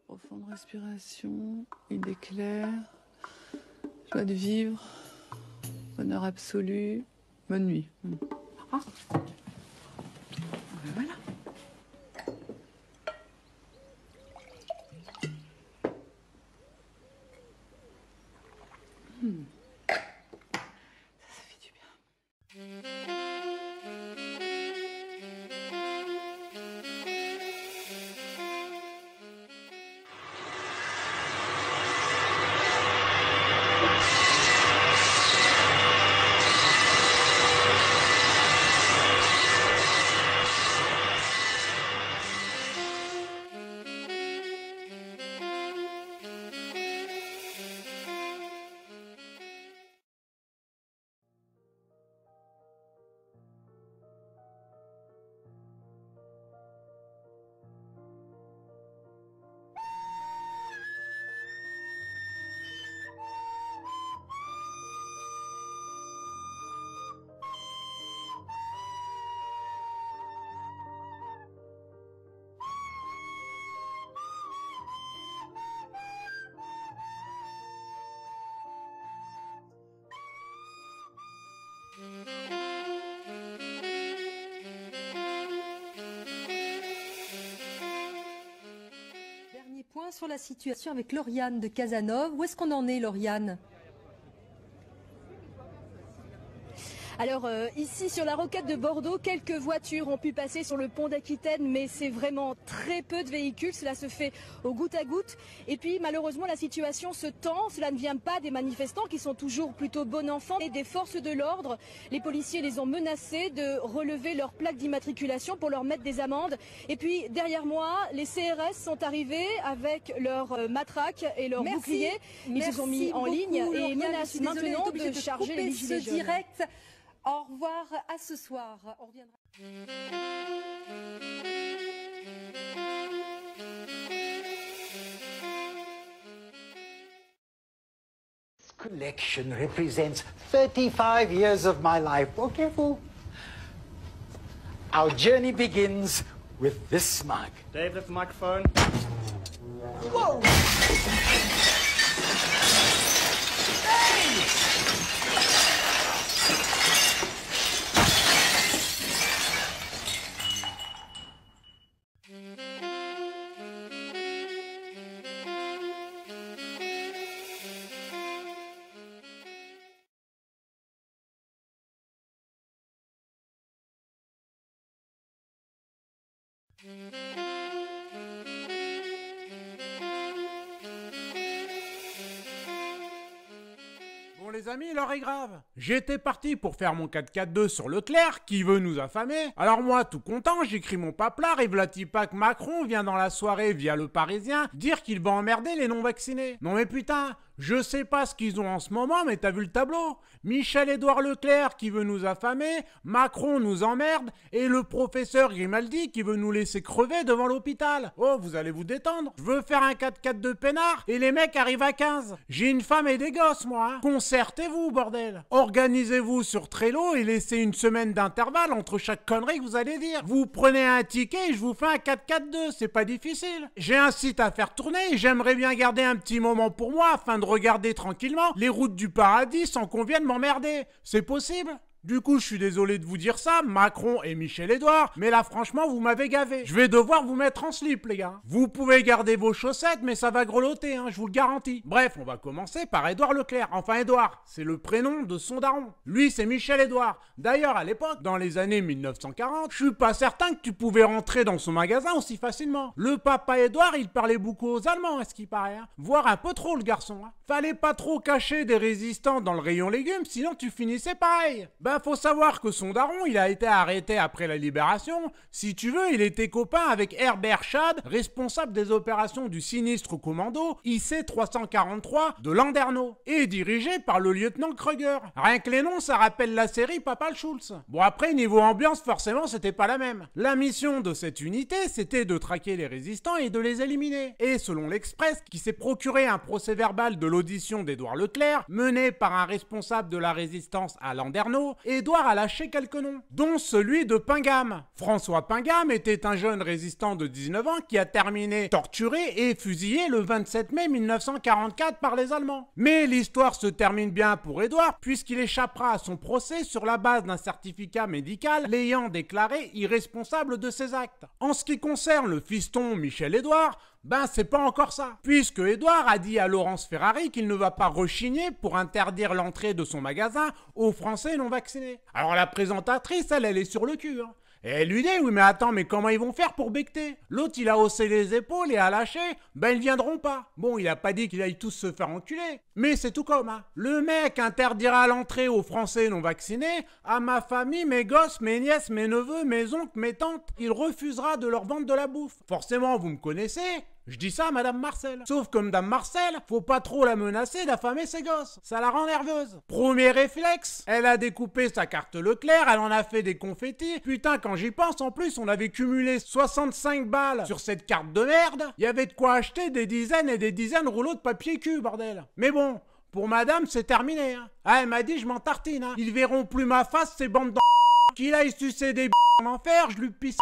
Profonde respiration, idée claire, joie de vivre, bonheur absolu, bonne nuit. Ah. Ben voilà. Ça fait du bien. Dernier point sur la situation avec Lauriane de Casanova. Où est-ce qu'on en est, Lauriane ? Alors ici sur la rocade de Bordeaux, quelques voitures ont pu passer sur le pont d'Aquitaine, mais c'est vraiment très peu de véhicules, cela se fait au goutte à goutte. Et puis malheureusement la situation se tend, cela ne vient pas des manifestants qui sont toujours plutôt bon enfants, et des forces de l'ordre. Les policiers les ont menacés de relever leur plaque d'immatriculation pour leur mettre des amendes. Et puis derrière moi, les CRS sont arrivés avec leurs matraques et leurs boucliers. Ils se sont mis en ligne et menacent maintenant de charger les gilets jaunes. Direct. Au revoir, à ce soir. On reviendra. This collection represents 35 years of my life. Oh, careful. Our journey begins with this mug. Dave, lift the microphone. Whoa! Bon les amis, l'heure est grave. J'étais parti pour faire mon 4-4-2 sur Leclerc, qui veut nous affamer. Alors moi, tout content, j'écris mon paplard et vlatipa que Macron vient dans la soirée via Le Parisien dire qu'il va emmerder les non-vaccinés. Non mais putain, je sais pas ce qu'ils ont en ce moment, mais t'as vu le tableau? Michel-Édouard Leclerc qui veut nous affamer, Macron nous emmerde, et le professeur Grimaldi qui veut nous laisser crever devant l'hôpital. Oh, vous allez vous détendre. Je veux faire un 4-4-2 peinard, et les mecs arrivent à 15. J'ai une femme et des gosses, moi. Hein. Concertez-vous, bordel. Organisez-vous sur Trello et laissez une semaine d'intervalle entre chaque connerie que vous allez dire. Vous prenez un ticket et je vous fais un 4-4-2, c'est pas difficile. J'ai un site à faire tourner et j'aimerais bien garder un petit moment pour moi afin de regarder tranquillement les routes du paradis sans qu'on vienne m'emmerder. C'est possible ? Du coup, je suis désolé de vous dire ça, Macron et Michel-Édouard, mais là, franchement, vous m'avez gavé. Je vais devoir vous mettre en slip, les gars. Vous pouvez garder vos chaussettes, mais ça va grelotter, hein, je vous le garantis. Bref, on va commencer par Édouard Leclerc. Enfin, Édouard, c'est le prénom de son daron. Lui, c'est Michel-Édouard. D'ailleurs, à l'époque, dans les années 1940, je suis pas certain que tu pouvais rentrer dans son magasin aussi facilement. Le papa Édouard, il parlait beaucoup aux Allemands, à ce qui paraît, hein. Voire un peu trop, le garçon. Hein. Fallait pas trop cacher des résistants dans le rayon légumes, sinon tu finissais pareil. Bah, faut savoir que son daron, il a été arrêté après la libération. Si tu veux, il était copain avec Herbert Schad, responsable des opérations du sinistre commando IC 343 de Landerneau, et dirigé par le lieutenant Kruger. Rien que les noms, ça rappelle la série Papa le Schultz. Bon, après, niveau ambiance, forcément, c'était pas la même. La mission de cette unité, c'était de traquer les résistants et de les éliminer. Et selon l'Express, qui s'est procuré un procès verbal de l'audition d'Édouard Leclerc, mené par un responsable de la résistance à Landerneau, Édouard a lâché quelques noms, dont celui de Pingam. François Pingam était un jeune résistant de 19 ans qui a terminé torturé et fusillé le 27 mai 1944 par les Allemands. Mais l'histoire se termine bien pour Édouard, puisqu'il échappera à son procès sur la base d'un certificat médical l'ayant déclaré irresponsable de ses actes. En ce qui concerne le fiston Michel Édouard, c'est pas encore ça. Puisque Édouard a dit à Laurence Ferrari qu'il ne va pas rechigner pour interdire l'entrée de son magasin aux Français non vaccinés. Alors la présentatrice, elle est sur le cul, hein. Et elle lui dit, oui mais attends, mais comment ils vont faire pour becter? L'autre il a haussé les épaules et a lâché, ils viendront pas. Bon, il a pas dit qu'ils aillent tous se faire enculer, mais c'est tout comme, hein. Le mec interdira l'entrée aux Français non vaccinés, à ma famille, mes gosses, mes nièces, mes neveux, mes oncles, mes tantes, il refusera de leur vendre de la bouffe. Forcément, vous me connaissez, je dis ça à Madame Marcel. Sauf que Madame Marcel, faut pas trop la menacer d'affamer ses gosses. Ça la rend nerveuse. Premier réflexe, elle a découpé sa carte Leclerc, elle en a fait des confettis. Putain, quand j'y pense, en plus, on avait cumulé 65 balles sur cette carte de merde. Il y avait de quoi acheter des dizaines et des dizaines de rouleaux de papier cul, bordel. Mais bon, pour madame, c'est terminé, hein. Ah, elle m'a dit, je m'en tartine, hein. Ils verront plus ma face, ces bandes d'. Qu'il aille sucer des en enfer, je lui pisse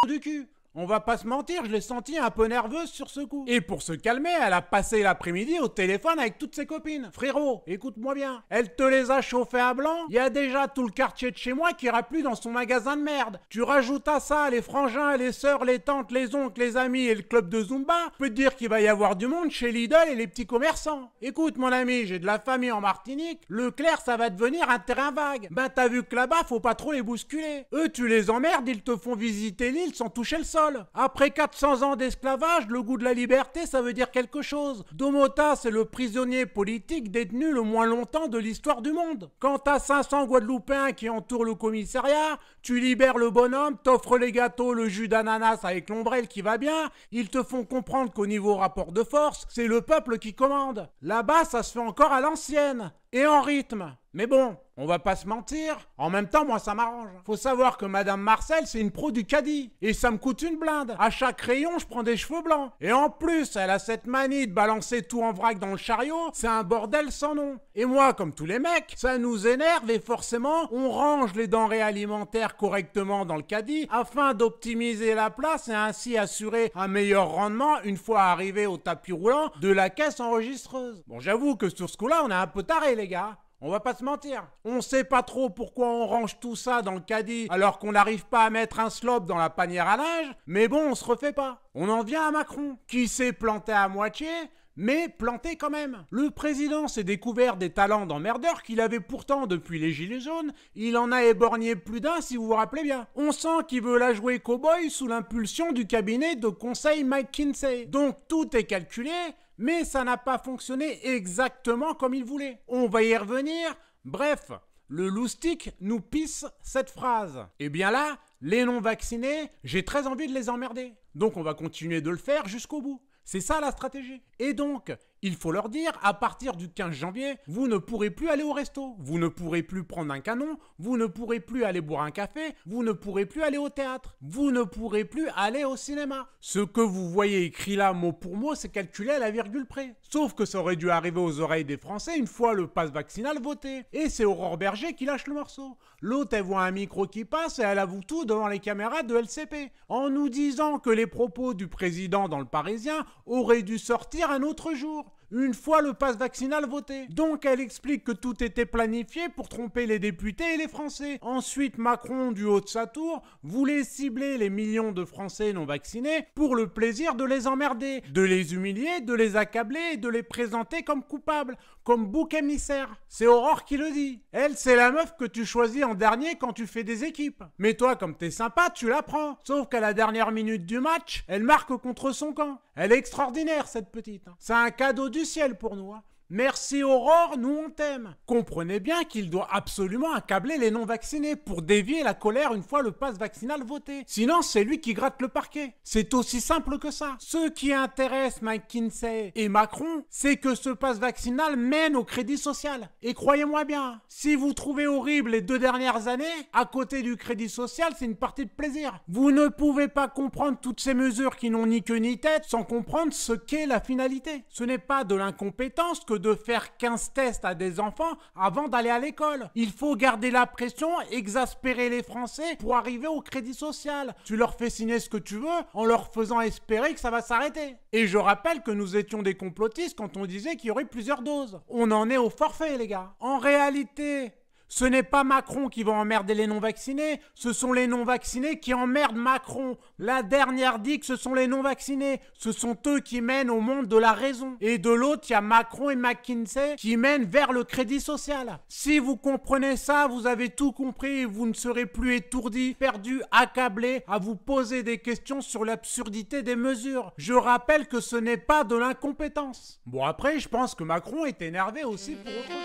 du cul. On va pas se mentir, je l'ai sentie un peu nerveuse sur ce coup. Et pour se calmer, elle a passé l'après-midi au téléphone avec toutes ses copines. Frérot, écoute-moi bien. Elle te les a chauffées à blanc. Il y a déjà tout le quartier de chez moi qui ira plus dans son magasin de merde. Tu rajoutes à ça les frangins, les sœurs, les tantes, les oncles, les amis et le club de Zumba. Je peux te dire qu'il va y avoir du monde chez Lidl et les petits commerçants. Écoute mon ami, j'ai de la famille en Martinique. Leclerc, ça va devenir un terrain vague. T'as vu que là-bas, faut pas trop les bousculer. Eux, tu les emmerdes, ils te font visiter l'île sans toucher le sol. Après 400 ans d'esclavage, le goût de la liberté, ça veut dire quelque chose. Domota, c'est le prisonnier politique détenu le moins longtemps de l'histoire du monde. Quand t'as 500 Guadeloupéens qui entourent le commissariat, tu libères le bonhomme, t'offres les gâteaux, le jus d'ananas avec l'ombrelle qui va bien, ils te font comprendre qu'au niveau rapport de force, c'est le peuple qui commande. Là-bas, ça se fait encore à l'ancienne. Et en rythme. Mais bon, on va pas se mentir, en même temps, moi, ça m'arrange. Faut savoir que Madame Marcel, c'est une pro du caddie. Et ça me coûte une blinde. À chaque rayon, je prends des cheveux blancs. Et en plus, elle a cette manie de balancer tout en vrac dans le chariot. C'est un bordel sans nom. Et moi, comme tous les mecs, ça nous énerve et forcément, on range les denrées alimentaires correctement dans le caddie afin d'optimiser la place et ainsi assurer un meilleur rendement une fois arrivé au tapis roulant de la caisse enregistreuse. Bon, j'avoue que sur ce coup-là, on est un peu taré, les gars. On va pas se mentir. On sait pas trop pourquoi on range tout ça dans le caddie alors qu'on n'arrive pas à mettre un slop dans la panière à linge, mais bon, on se refait pas. On en vient à Macron, qui s'est planté à moitié, mais planté quand même. Le président s'est découvert des talents d'emmerdeur qu'il avait pourtant depuis les Gilets jaunes. Il en a éborgné plus d'un si vous vous rappelez bien. On sent qu'il veut la jouer cow-boy sous l'impulsion du cabinet de conseil McKinsey. Donc tout est calculé, mais ça n'a pas fonctionné exactement comme il voulait. On va y revenir. Bref, le loustic nous pisse cette phrase. Et bien là, les non-vaccinés, j'ai très envie de les emmerder. Donc on va continuer de le faire jusqu'au bout. C'est ça la stratégie. Et donc, il faut leur dire, à partir du 15 janvier, vous ne pourrez plus aller au resto, vous ne pourrez plus prendre un canon, vous ne pourrez plus aller boire un café, vous ne pourrez plus aller au théâtre, vous ne pourrez plus aller au cinéma. Ce que vous voyez écrit là mot pour mot, c'est calculé à la virgule près. Sauf que ça aurait dû arriver aux oreilles des Français une fois le pass vaccinal voté. Et c'est Aurore Berger qui lâche le morceau. L'autre, elle voit un micro qui passe et elle avoue tout devant les caméras de LCP, en nous disant que les propos du président dans le Parisien auraient dû sortir un autre jour, une fois le pass vaccinal voté. Donc elle explique que tout était planifié pour tromper les députés et les Français. Ensuite, Macron, du haut de sa tour, voulait cibler les millions de Français non vaccinés pour le plaisir de les emmerder, de les humilier, de les accabler et de les présenter comme coupables, comme bouc émissaire. C'est Aurore qui le dit. Elle, c'est la meuf que tu choisis en dernier quand tu fais des équipes. Mais toi, comme t'es sympa, tu la prends. Sauf qu'à la dernière minute du match, elle marque contre son camp. Elle est extraordinaire, cette petite. C'est un cadeau du ciel pour nous. Merci Aurore, nous on t'aime. Comprenez bien qu'il doit absolument accabler les non-vaccinés pour dévier la colère une fois le pass vaccinal voté. Sinon, c'est lui qui gratte le parquet. C'est aussi simple que ça. Ce qui intéresse McKinsey et Macron, c'est que ce pass vaccinal mène au crédit social. Et croyez-moi bien, si vous trouvez horrible les 2 dernières années, à côté du crédit social, c'est une partie de plaisir. Vous ne pouvez pas comprendre toutes ces mesures qui n'ont ni queue ni tête sans comprendre ce qu'est la finalité. Ce n'est pas de l'incompétence que de faire 15 tests à des enfants avant d'aller à l'école. Il faut garder la pression, exaspérer les Français pour arriver au crédit social. Tu leur fais signer ce que tu veux en leur faisant espérer que ça va s'arrêter. Et je rappelle que nous étions des complotistes quand on disait qu'il y aurait plusieurs doses. On en est au forfait, les gars. En réalité, ce n'est pas Macron qui va emmerder les non-vaccinés, ce sont les non-vaccinés qui emmerdent Macron. La dernière dit que ce sont les non-vaccinés, ce sont eux qui mènent au monde de la raison. Et de l'autre, il y a Macron et McKinsey qui mènent vers le crédit social. Si vous comprenez ça, vous avez tout compris et vous ne serez plus étourdis, perdus, accablés à vous poser des questions sur l'absurdité des mesures. Je rappelle que ce n'est pas de l'incompétence. Bon après, je pense que Macron est énervé aussi pour autre chose.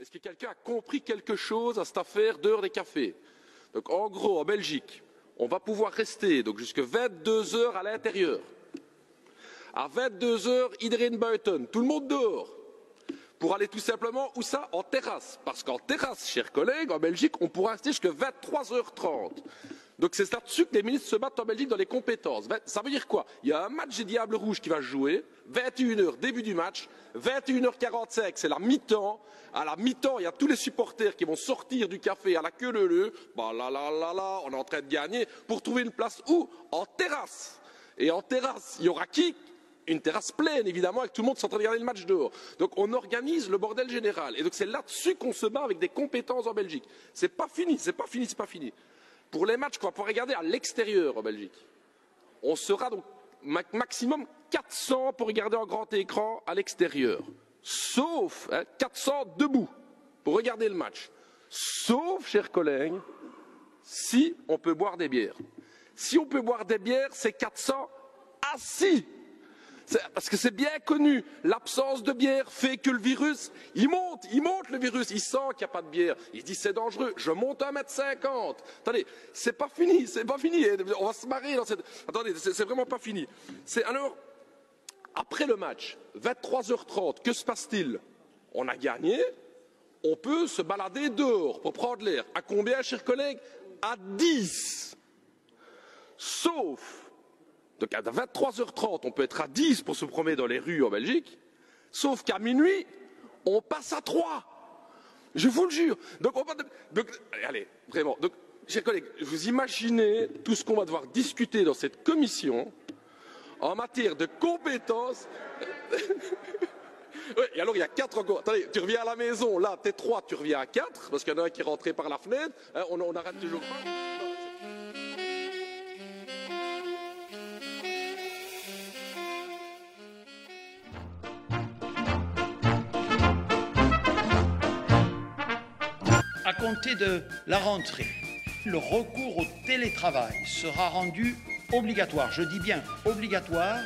Est-ce que quelqu'un a compris quelque chose à cette affaire d'heure des cafés? Donc en gros, en Belgique, on va pouvoir rester donc jusqu'à 22 heures à l'intérieur. À 22 heures, iedereen buiten, tout le monde dehors. Pour aller tout simplement, où ça? En terrasse. Parce qu'en terrasse, chers collègues, en Belgique, on pourra rester jusqu'à 23h30. Donc c'est là-dessus que les ministres se battent en Belgique dans les compétences. Ça veut dire quoi? Il y a un match des Diables Rouges qui va se jouer, 21h, début du match, 21h45, c'est la mi-temps. À la mi-temps, il y a tous les supporters qui vont sortir du café à la queue leu-leu. Bah là là là là, on est en train de gagner pour trouver une place où? En terrasse. Et en terrasse, il y aura qui? Une terrasse pleine, évidemment, avec tout le monde qui est en train de regarder le match dehors. Donc on organise le bordel général. Et donc c'est là-dessus qu'on se bat avec des compétences en Belgique. C'est pas fini, c'est pas fini, c'est pas fini. Pour les matchs qu'on va pouvoir regarder à l'extérieur en Belgique, on sera donc maximum 400 pour regarder en grand écran à l'extérieur. Sauf 400 debout pour regarder le match. Sauf, chers collègues, si on peut boire des bières. Si on peut boire des bières, c'est 400 assis. Parce que c'est bien connu, l'absence de bière fait que le virus, il monte le virus, il sent qu'il n'y a pas de bière, il se dit c'est dangereux, je monte à 1,50 m. Attendez, c'est pas fini, on va se marrer dans cette... Attendez, c'est vraiment pas fini. Alors, après le match, 23h30, que se passe-t-il? On a gagné, on peut se balader dehors pour prendre l'air. À combien, chers collègues? À 10. Sauf... Donc à 23h30, on peut être à 10 pour se promener dans les rues en Belgique, sauf qu'à minuit, on passe à 3. Je vous le jure. Donc, allez, vraiment. Donc, chers collègues, vous imaginez tout ce qu'on va devoir discuter dans cette commission en matière de compétences. Oui, et alors il y a 4 encore. Attendez, tu reviens à la maison, là, t'es 3, tu reviens à 4, parce qu'il y en a un qui est rentré par la fenêtre, hein, on arrête toujours pas. À compter de la rentrée, le recours au télétravail sera rendu obligatoire. Je dis bien obligatoire.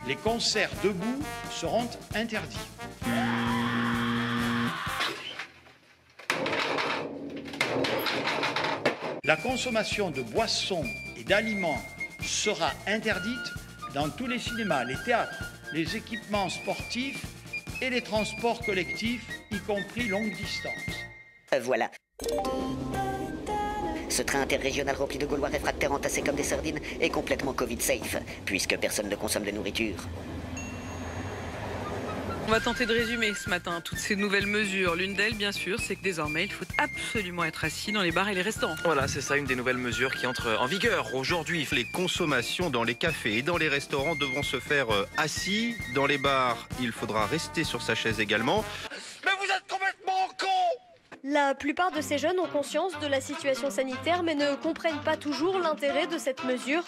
Les concerts debout seront interdits. La consommation de boissons et d'aliments sera interdite dans tous les cinémas, les théâtres, les équipements sportifs et les transports collectifs, y compris longue distance. Voilà. Ce train interrégional rempli de Gaulois réfractaires entassés comme des sardines est complètement Covid-safe, puisque personne ne consomme de nourriture. On va tenter de résumer ce matin toutes ces nouvelles mesures. L'une d'elles, bien sûr, c'est que désormais, il faut absolument être assis dans les bars et les restaurants. Voilà, c'est ça, une des nouvelles mesures qui entre en vigueur aujourd'hui. Les consommations dans les cafés et dans les restaurants devront se faire assis. Dans les bars, il faudra rester sur sa chaise également. Mais vous êtes complètement con! La plupart de ces jeunes ont conscience de la situation sanitaire, mais ne comprennent pas toujours l'intérêt de cette mesure.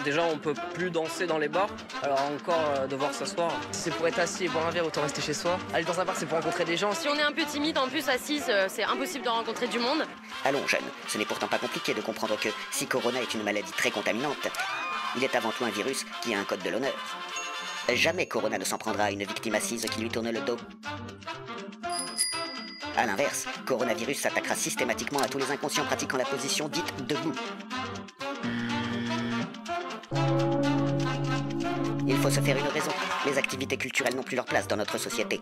Déjà, on peut plus danser dans les bars, alors encore devoir s'asseoir. Si c'est pour être assis et boire un verre, autant rester chez soi. Aller dans un bar, c'est pour rencontrer des gens. Si on est un peu timide, en plus assise, c'est impossible de rencontrer du monde. Allons, jeunes, ce n'est pourtant pas compliqué de comprendre que si Corona est une maladie très contaminante, il est avant tout un virus qui a un code de l'honneur. Jamais Corona ne s'en prendra à une victime assise qui lui tourne le dos. A l'inverse, Coronavirus s'attaquera systématiquement à tous les inconscients pratiquant la position dite debout. Il faut se faire une raison. Les activités culturelles n'ont plus leur place dans notre société.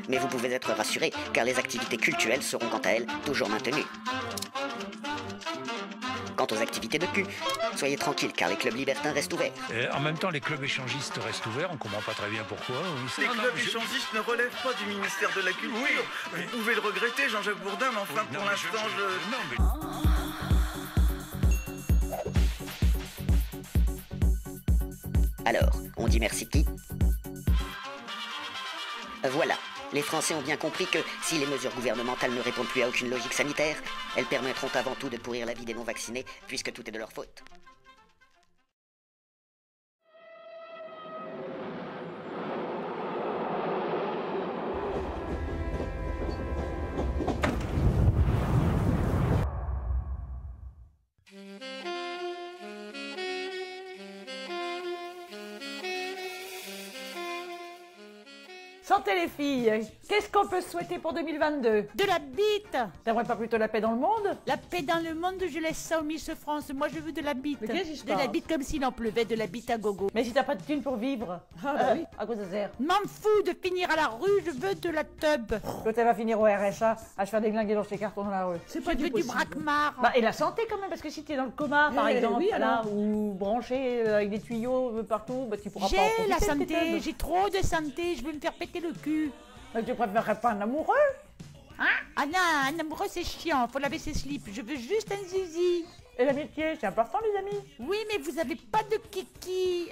Mais vous pouvez être rassurés, car les activités cultuelles seront quant à elles toujours maintenues. Quant aux activités de cul, soyez tranquilles car les clubs libertins restent ouverts. En même temps, les clubs échangistes restent ouverts, on comprend pas très bien pourquoi. Les clubs échangistes ne relèvent pas du ministère de la Culture. Oui. Vous pouvez le regretter, Jean-Jacques Bourdin, mais enfin, pour l'instant, Alors, on dit merci qui? Voilà, les Français ont bien compris que si les mesures gouvernementales ne répondent plus à aucune logique sanitaire, elles permettront avant tout de pourrir la vie des non-vaccinés, puisque tout est de leur faute. Santé les filles, qu'est-ce qu'on peut souhaiter pour 2022? De la bite. T'aimerais pas plutôt la paix dans le monde? La paix dans le monde, je laisse ça au Miss France. Moi, je veux de la bite. Mais qu'est-ce qui se De la passe? bite comme s'il en pleuvait, de la bite à gogo. Mais si t'as pas de thunes pour vivre, oui. À quoi ça sert? M'en fous de finir à la rue, je veux de la tub. Quand elle va finir au RSA, à se faire déglinguer dans ses cartons dans la rue. Je veux du braquemar. Bah, et la santé quand même, parce que si t'es dans le coma, par exemple, oui, là, ou branché avec des tuyaux partout, bah tu pourras pas en J'ai profiter la de tes santé, tubs. j'ai trop de santé, je veux me faire péter le cul. Donc tu préférerais pas un amoureux? Hein? Ah non, un amoureux c'est chiant, faut laver ses slips, je veux juste un zizi. Et l'amitié, c'est important les amis? Oui, mais vous avez pas de kiki.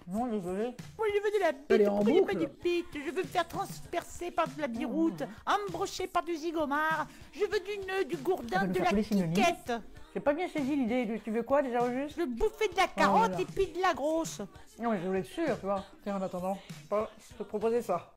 Non, désolé. Moi je veux de la Elle est bite, en pourquoi il y a boucle. pas du bite? Je veux me faire transpercer par de la biroute, embrocher par du zigomar, je veux du nœud, du gourdin, de la quiquette. J'ai pas bien saisi l'idée, tu veux quoi déjà au juste? Je veux bouffer de la carotte là. et puis de la grosse. Non mais je voulais être sûr, tu vois. Tiens, en attendant, je te proposais ça.